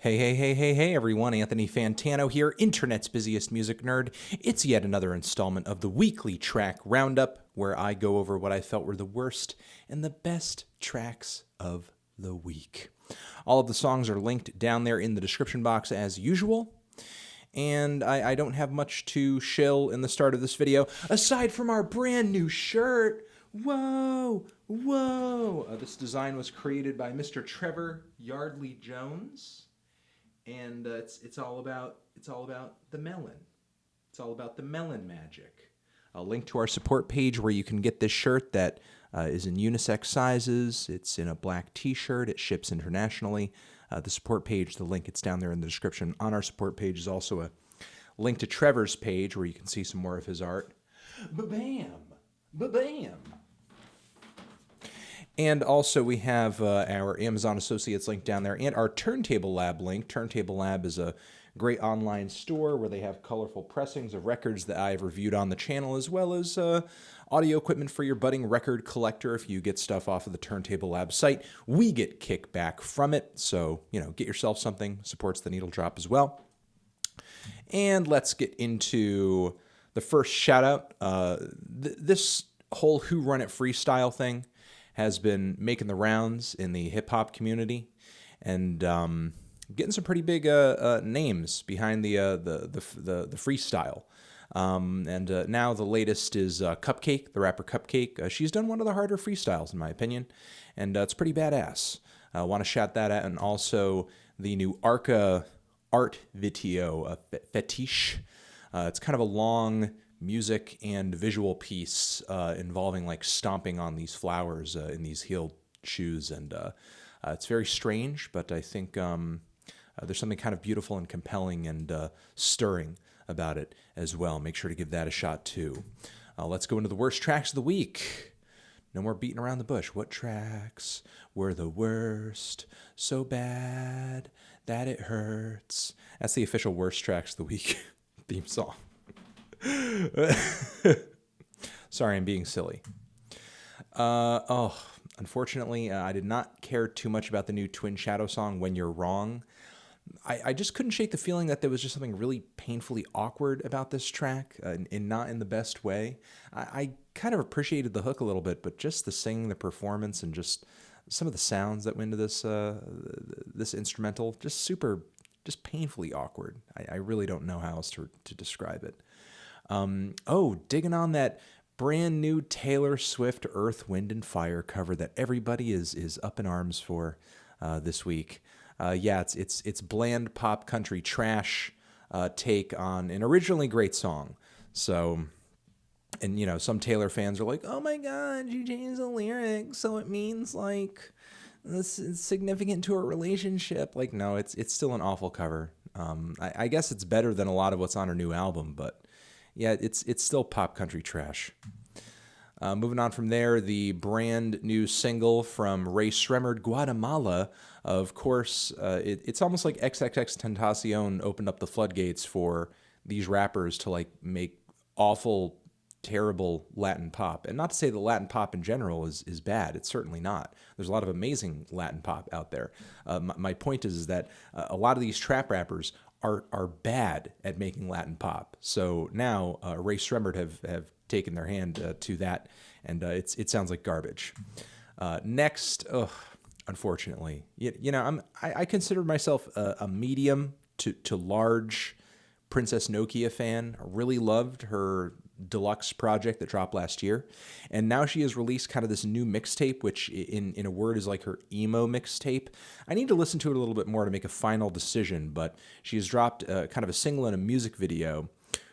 Hey, everyone. Anthony Fantano here, internet's busiest music nerd. It's yet another installment of the weekly track Roundup, where I go over what I felt were the worst and the best tracks of the week. All of the songs are linked down there in the description box as usual. And I don't have much to shill in the start of this video, aside from our brand new shirt. Whoa! This design was created by Mr. Trevor Yardley Jones. And it's all about the melon. It's all about the melon magic. I'll link to our support page where you can get this shirt that is in unisex sizes. It's in a black t-shirt. It ships internationally. The support page, the link, it's down there in the description. On our support page is also a link to Trevor's page where you can see some more of his art. Ba-bam! Ba-bam! And also we have our Amazon Associates link down there and our Turntable Lab link. Turntable Lab is a great online store where they have colorful pressings of records that I've reviewed on the channel, as well as audio equipment for your budding record collector. If you get stuff off of the Turntable Lab site, we get kickback from it. So, get yourself something. Supports the needle drop as well. And let's get into the first shout out. This whole Who Run It Freestyle thing has been making the rounds in the hip-hop community and getting some pretty big names behind the freestyle. And now the latest is Cupcakke, the rapper Cupcakke. She's done one of the harder freestyles, in my opinion, and it's pretty badass. I want to shout that out. And also the new Arca art video, Fetiche. It's kind of a long music and visual piece involving like stomping on these flowers in these heeled shoes, and it's very strange, but I think there's something kind of beautiful and compelling and stirring about it as well. Make sure to give that a shot too. Let's go into the worst tracks of the week. No more beating around the bush. What tracks were the worst? So bad that it hurts. That's the official worst tracks of the week theme song. Sorry, I'm being silly. Unfortunately, I did not care too much about the new Twin Shadow song, When You're Wrong. I just couldn't shake the feeling that there was just something really painfully awkward about this track, and not in the best way. I kind of appreciated the hook a little bit, but just the singing, the performance, and just some of the sounds that went into this instrumental, just painfully awkward. I really don't know how else to describe it. Digging on that brand new Taylor Swift Earth, Wind, and Fire cover that everybody is up in arms for this week. It's bland pop country trash take on an originally great song. So, and some Taylor fans are like, oh my God, you changed the lyrics, so it means like this is significant to a relationship. Like, no, it's still an awful cover. I guess it's better than a lot of what's on her new album, but yeah, it's still pop country trash. Moving on from there, the brand new single from Sremmurd, Guatemala. Of course, it's almost like XXXTentacion opened up the floodgates for these rappers to like make awful, terrible Latin pop. And not to say that Latin pop in general is bad. It's certainly not. There's a lot of amazing Latin pop out there. My point is that a lot of these trap rappers are bad at making Latin pop. So now Sremmurd have taken their hand to that, and it sounds like garbage. Next, unfortunately, I consider myself a medium to large Princess Nokia fan. I really loved her deluxe project that dropped last year, and now she has released kind of this new mixtape, which in a word is like her emo mixtape. I need to listen to it a little bit more to make a final decision, but she has dropped kind of a single and a music video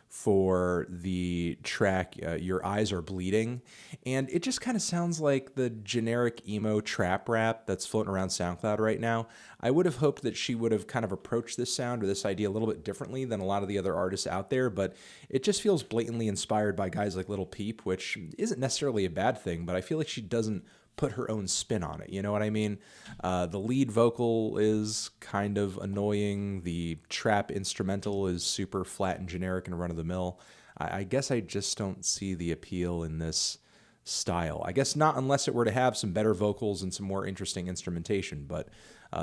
for the track Your Eyes Are Bleeding, and it just kind of sounds like the generic emo trap rap that's floating around SoundCloud right now. I would have hoped that she would have kind of approached this sound or this idea a little bit differently than a lot of the other artists out there, but it just feels blatantly inspired by guys like Lil Peep, which isn't necessarily a bad thing, but I feel like she doesn't put her own spin on it. You know what I mean? The lead vocal is kind of annoying. The trap instrumental is super flat and generic and run-of-the-mill. I guess I just don't see the appeal in this style. I guess not unless it were to have some better vocals and some more interesting instrumentation, but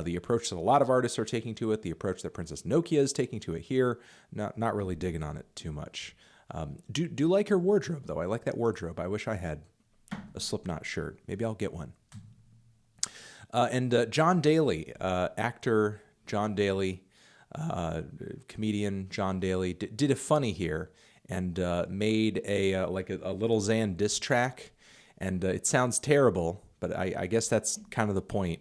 The approach that a lot of artists are taking to it, the approach that Princess Nokia is taking to it here, not really digging on it too much. Do like her wardrobe, though. I like that wardrobe. I wish I had a Slipknot shirt. Maybe I'll get one. And John Daly, actor John Daly, comedian John Daly, did a funny here and made a Little Xan diss track. And it sounds terrible, but I guess that's kind of the point,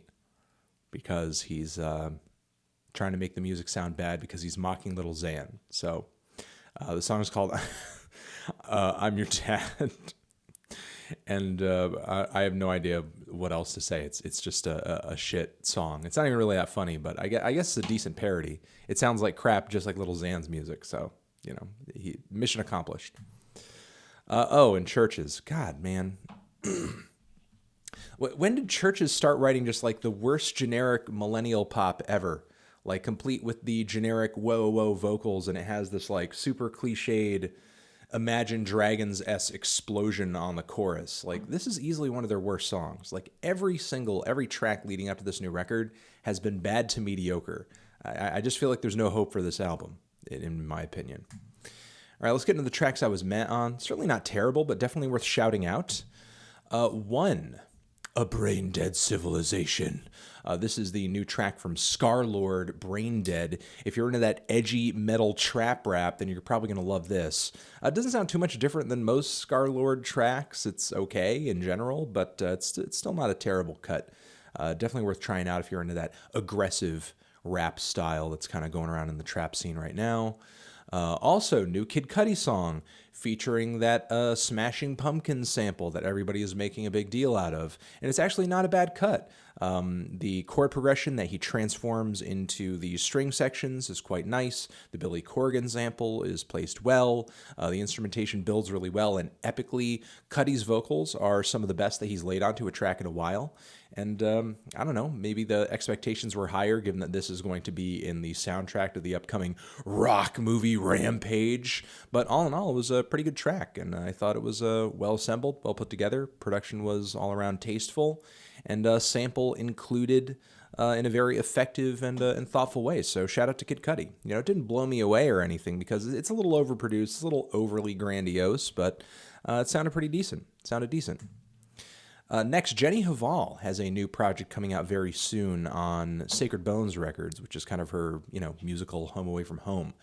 because he's trying to make the music sound bad because he's mocking Little Xan. So the song is called I'm Your Dad. And I have no idea what else to say. It's just a shit song. It's not even really that funny, but I guess it's a decent parody. It sounds like crap, just like Little Xan's music. So, mission accomplished. And CHVRCHES. God, man. When did CHVRCHES start writing just like the worst generic millennial pop ever? Like complete with the generic whoa whoa vocals, and it has this like super cliched Imagine Dragons-esque explosion on the chorus. Like, this is easily one of their worst songs. Like, every track leading up to this new record has been bad to mediocre. I just feel like there's no hope for this album, in my opinion. All right, let's get into the tracks I was met on. Certainly not terrible, but definitely worth shouting out. One, A Brain Dead Civilization. This is the new track from scarlxrd, BRAINDEAD. If you're into that edgy metal trap rap, then you're probably going to love this. It doesn't sound too much different than most scarlxrd tracks. It's okay in general, but it's still not a terrible cut. Definitely worth trying out if you're into that aggressive rap style that's kind of going around in the trap scene right now. Also, new Kid Cudi song featuring that Smashing Pumpkins sample that everybody is making a big deal out of. And it's actually not a bad cut. The chord progression that he transforms into the string sections is quite nice. The Billy Corgan sample is placed well. The instrumentation builds really well, and epically, Cudi's vocals are some of the best that he's laid onto a track in a while. And I don't know, maybe the expectations were higher given that this is going to be in the soundtrack to the upcoming rock movie Rampage. But all in all, it was a pretty good track, and I thought it was well assembled, well put together. Production was all around tasteful, and sample included in a very effective and thoughtful way. So shout out to Kid Cudi. It didn't blow me away or anything because it's a little overproduced, it's a little overly grandiose, but it sounded pretty decent. Next, Jenny Hval has a new project coming out very soon on Sacred Bones Records, which is kind of her, musical home away from home.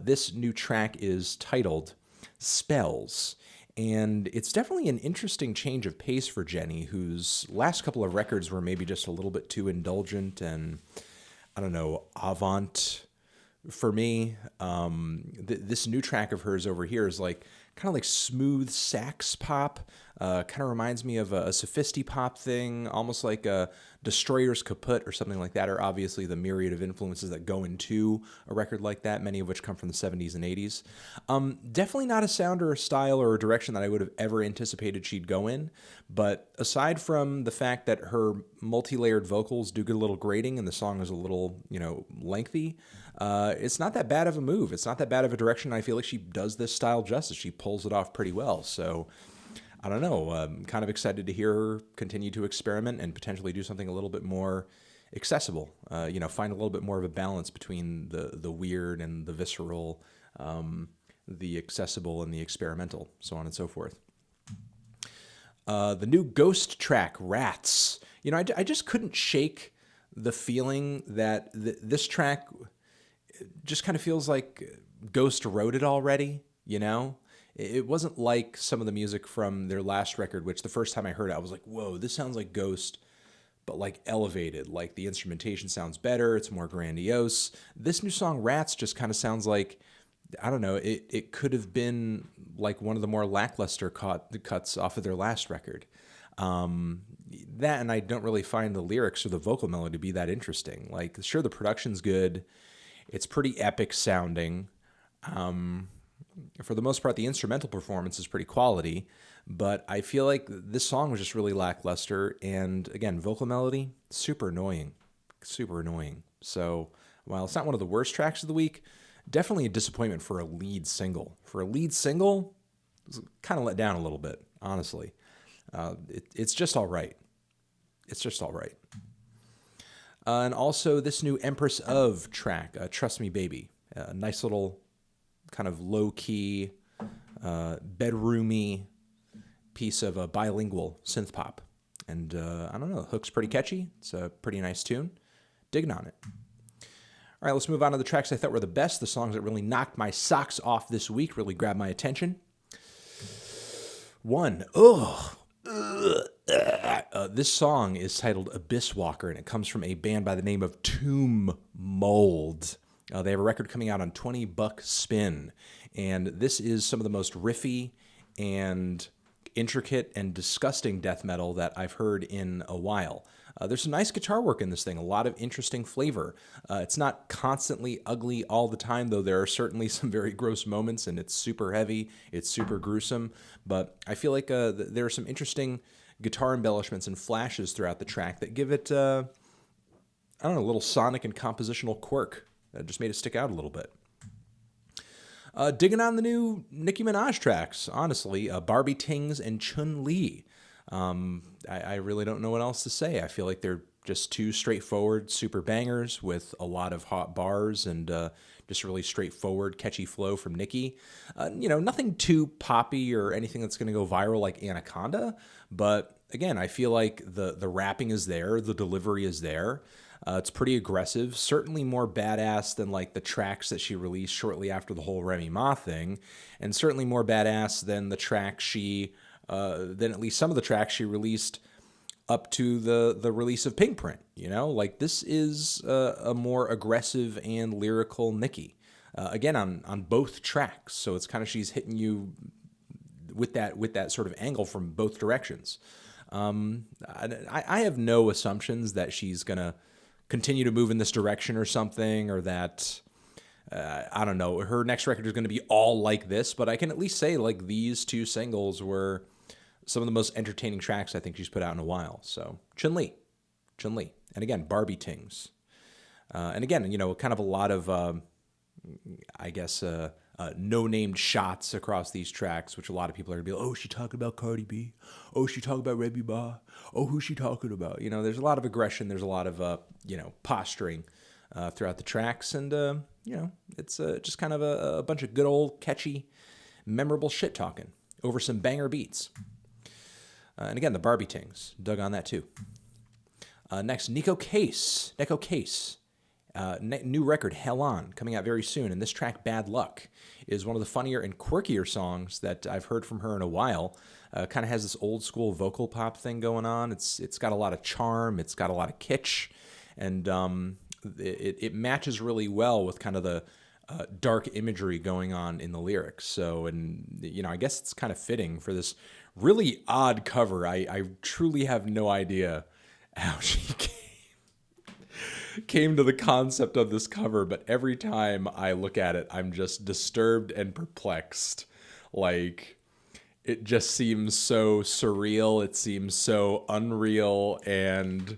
This new track is titled Spells, and it's definitely an interesting change of pace for Jenny, whose last couple of records were maybe just a little bit too indulgent and, I don't know, avant for me. This new track of hers over here is kind of like smooth sax pop. Kind of reminds me of a sophisti-pop thing, almost like a Destroyer's Kaput or something like that, are obviously the myriad of influences that go into a record like that, many of which come from the 70s and 80s. Definitely not a sound or a style or a direction that I would have ever anticipated she'd go in, but aside from the fact that her multi-layered vocals do get a little grating and the song is a little, lengthy, it's not that bad of a move. It's not that bad of a direction. I feel like she does this style justice. She pulls it off pretty well, so I don't know. I'm kind of excited to hear her continue to experiment and potentially do something a little bit more accessible. Find a little bit more of a balance between the weird and the visceral, the accessible and the experimental, so on and so forth. The new Ghost track, Rats. I just couldn't shake the feeling that this track just kind of feels like Ghost wrote it already, It wasn't like some of the music from their last record, which the first time I heard it, I was like, whoa, this sounds like Ghost, but elevated. Like the instrumentation sounds better. It's more grandiose. This new song, Rats, just kind of sounds like, I don't know, it could have been like one of the more lackluster cuts off of their last record. That, and I don't really find the lyrics or the vocal melody to be that interesting. Sure, the production's good. It's pretty epic sounding. For the most part, the instrumental performance is pretty quality, but I feel like this song was just really lackluster. And again, vocal melody, super annoying. So while it's not one of the worst tracks of the week, definitely a disappointment for a lead single. For a lead single, it was kind of let down a little bit, honestly. It's just all right. And also this new Empress of track, Trust Me Baby. A nice little kind of low-key, bedroomy piece of bilingual synth pop. And I don't know, the hook's pretty catchy. It's a pretty nice tune. Digging on it. All right, let's move on to the tracks I thought were the best, the songs that really knocked my socks off this week, really grabbed my attention. One, this song is titled Abysswalker, and it comes from a band by the name of Tomb Mold. They have a record coming out on 20 Buck Spin, and this is some of the most riffy and intricate and disgusting death metal that I've heard in a while. There's some nice guitar work in this thing, a lot of interesting flavor. It's not constantly ugly all the time, though there are certainly some very gross moments, and it's super heavy, it's super gruesome, but I feel like there are some interesting guitar embellishments and flashes throughout the track that give it, I don't know, a little sonic and compositional quirk that just made it stick out a little bit. Digging on the new Nicki Minaj tracks, honestly, Barbie Tings and Chun-Li. I really don't know what else to say. I feel like they're just two straightforward super bangers with a lot of hot bars and just really straightforward, catchy flow from Nicki. Nothing too poppy or anything that's going to go viral like Anaconda, but again, I feel like the rapping is there, the delivery is there. It's pretty aggressive, certainly more badass than like the tracks that she released shortly after the whole Remy Ma thing, and certainly more badass than the track than at least some of the tracks she released up to the release of Pink Print. Like this is a more aggressive and lyrical Nicki. Again, on both tracks, so it's kind of she's hitting you with that sort of angle from both directions. I have no assumptions that she's gonna continue to move in this direction or something, or that I don't know, her next record is going to be all like this, but I can at least say like these two singles were some of the most entertaining tracks I think she's put out in a while. So Chun-Li, and again Barbie Tings, and again kind of a lot of no-named shots across these tracks, which a lot of people are gonna be like, oh, she talking about Cardi B, oh, she talking about Remy Ma, oh, who's she talking about? There's a lot of aggression, there's a lot of posturing throughout the tracks, and it's just kind of a bunch of good old catchy, memorable shit talking over some banger beats. And again, the Barbie Tings, dug on that too. Next, Neko Case. New record, Hell On, coming out very soon. And this track, Bad Luck, is one of the funnier and quirkier songs that I've heard from her in a while. Kind of has this old school vocal pop thing going on. It's got a lot of charm. It's got a lot of kitsch. And it matches really well with kind of the dark imagery going on in the lyrics. So, I guess it's kind of fitting for this really odd cover. I truly have no idea how she came to the concept of this cover, but every time I look at it, I'm just disturbed and perplexed. Like, it just seems so surreal. It seems so unreal, and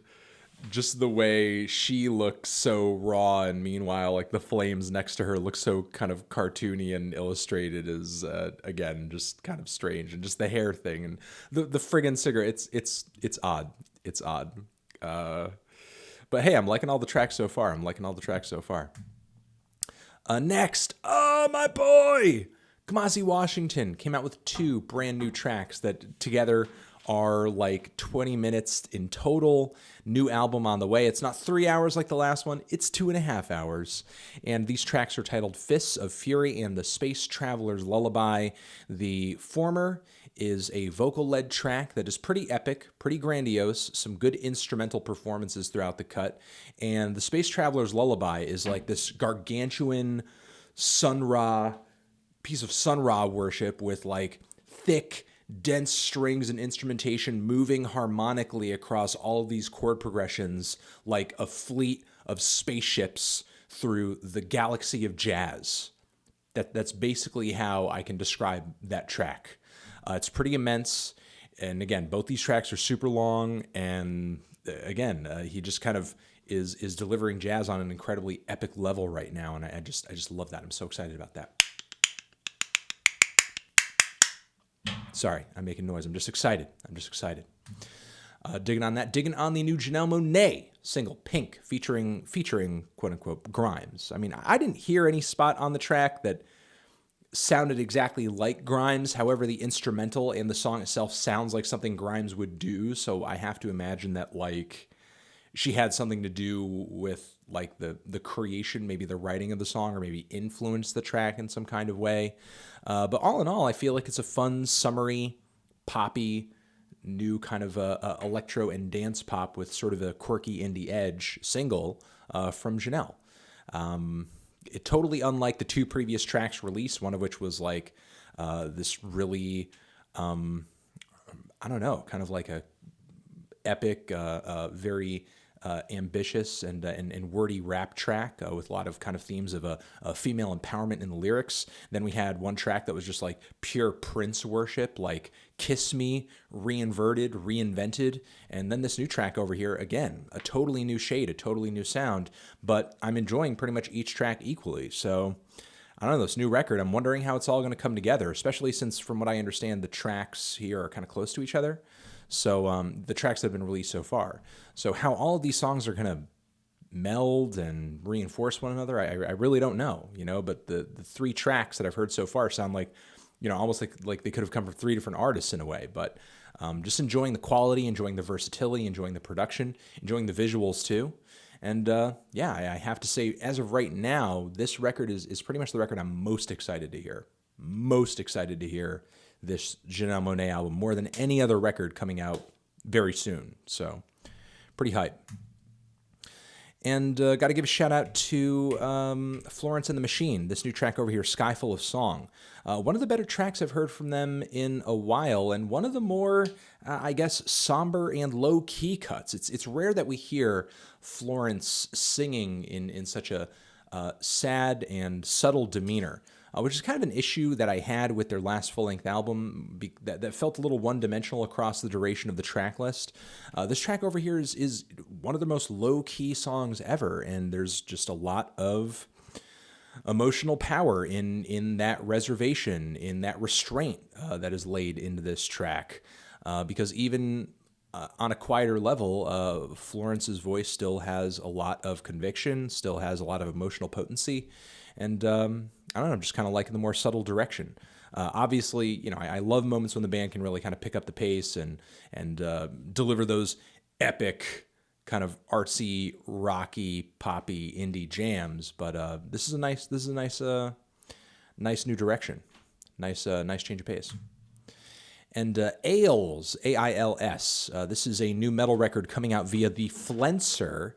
just the way she looks so raw, and meanwhile, like the flames next to her look so kind of cartoony and illustrated is again just kind of strange, and just the hair thing and the friggin' cigarette. It's odd. It's odd. But hey, I'm liking all the tracks so far. Next, my boy Kamasi Washington came out with 2 brand new tracks that together are like 20 minutes in total. New album on the way. It's not 3 hours like the last one. It's 2.5 hours. And these tracks are titled Fists of Fury and The Space Traveler's Lullaby. The former is a vocal-led track that is pretty epic, pretty grandiose, some good instrumental performances throughout the cut. And The Space Traveler's Lullaby is like this gargantuan piece of Sun Ra worship with like thick, dense strings and instrumentation moving harmonically across all of these chord progressions like a fleet of spaceships through the galaxy of jazz. That's basically how I can describe that track. It's pretty immense, and again, both these tracks are super long, and again, he just kind of is delivering jazz on an incredibly epic level right now, and I just love that. I'm so excited about that. Sorry, I'm making noise. I'm just excited. Digging on that, digging on the new Janelle Monáe single, PYNK, featuring quote-unquote Grimes. I mean, I didn't hear any spot on the track that sounded exactly like Grimes. However, the instrumental and the song itself sounds like something Grimes would do, so I have to imagine that, like, she had something to do with, like, the creation, maybe the writing of the song, or maybe influenced the track in some kind of way. But all in all, I feel like it's a fun, summery, poppy, new kind of electro and dance pop with sort of a quirky indie edge single from Janelle. It totally unlike the two previous tracks released, one of which was like this really, I don't know, kind of like a epic, very ambitious and wordy rap track with a lot of kind of themes of female empowerment in the lyrics. Then we had one track that was just like pure Prince worship, like Kiss Me, reinvented. And then this new track over here, again, a totally new shade, a totally new sound, but I'm enjoying pretty much each track equally. So I don't know, this new record, I'm wondering how it's all going to come together, especially since from what I understand, the tracks here are kind of close to each other. So the tracks that have been released so far. So how all of these songs are going to meld and reinforce one another, I really don't know, you know, but the three tracks that I've heard so far sound like, you know, almost like they could have come from three different artists in a way. But just enjoying the quality, enjoying the versatility, enjoying the production, enjoying the visuals too. And yeah, I have to say, as of right now, this record is pretty much the record I'm most excited to hear. Most excited to hear this Janelle Monáe album more than any other record coming out very soon. So pretty hype. And got to give a shout out to Florence and the Machine, this new track over here, Sky Full of Song. One of the better tracks I've heard from them in a while, and one of the more, I guess, somber and low-key cuts. It's rare that we hear Florence singing in such a sad and subtle demeanor. Which is kind of an issue that I had with their last full-length album that felt a little one-dimensional across the duration of the track list. This track over here is one of the most low-key songs ever, and there's just a lot of emotional power in that reservation, in that restraint that is laid into this track. Because even on a quieter level, Florence's voice still has a lot of conviction, still has a lot of emotional potency, and I don't know, I'm just kind of liking the more subtle direction. Obviously, you know, I love moments when the band can really kind of pick up the pace and deliver those epic, kind of artsy, rocky, poppy, indie jams. But this is a nice new direction, nice change of pace. And Ails, Ails, this is a new metal record coming out via the Flenser.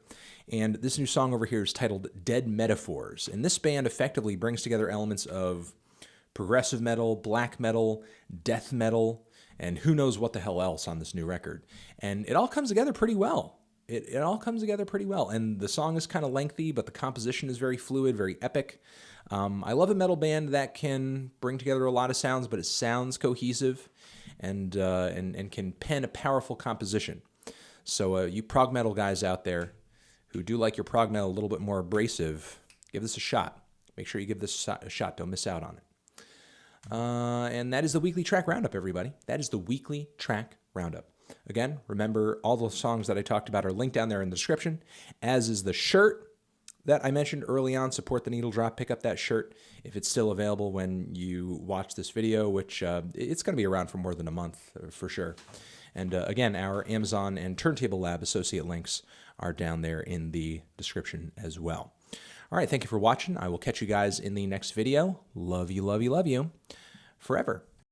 And this new song over here is titled Dead Metaphors. And this band effectively brings together elements of progressive metal, black metal, death metal, and who knows what the hell else on this new record. And it all comes together pretty well. It all comes together pretty well. And the song is kind of lengthy, but the composition is very fluid, very epic. I love a metal band that can bring together a lot of sounds, but it sounds cohesive and can pen a powerful composition. So you prog metal guys out there who do like your prog metal a little bit more abrasive, give this a shot. Make sure you give this a shot. Don't miss out on it. And that is the weekly track roundup, everybody. That is the weekly track roundup. Again, remember all the songs that I talked about are linked down there in the description, as is the shirt that I mentioned early on. Support the Needle Drop. Pick up that shirt if it's still available when you watch this video, which it's going to be around for more than a month for sure. And again, our Amazon and Turntable Lab associate links are down there in the description as well. All right, thank you for watching. I will catch you guys in the next video. Love you, love you, love you forever.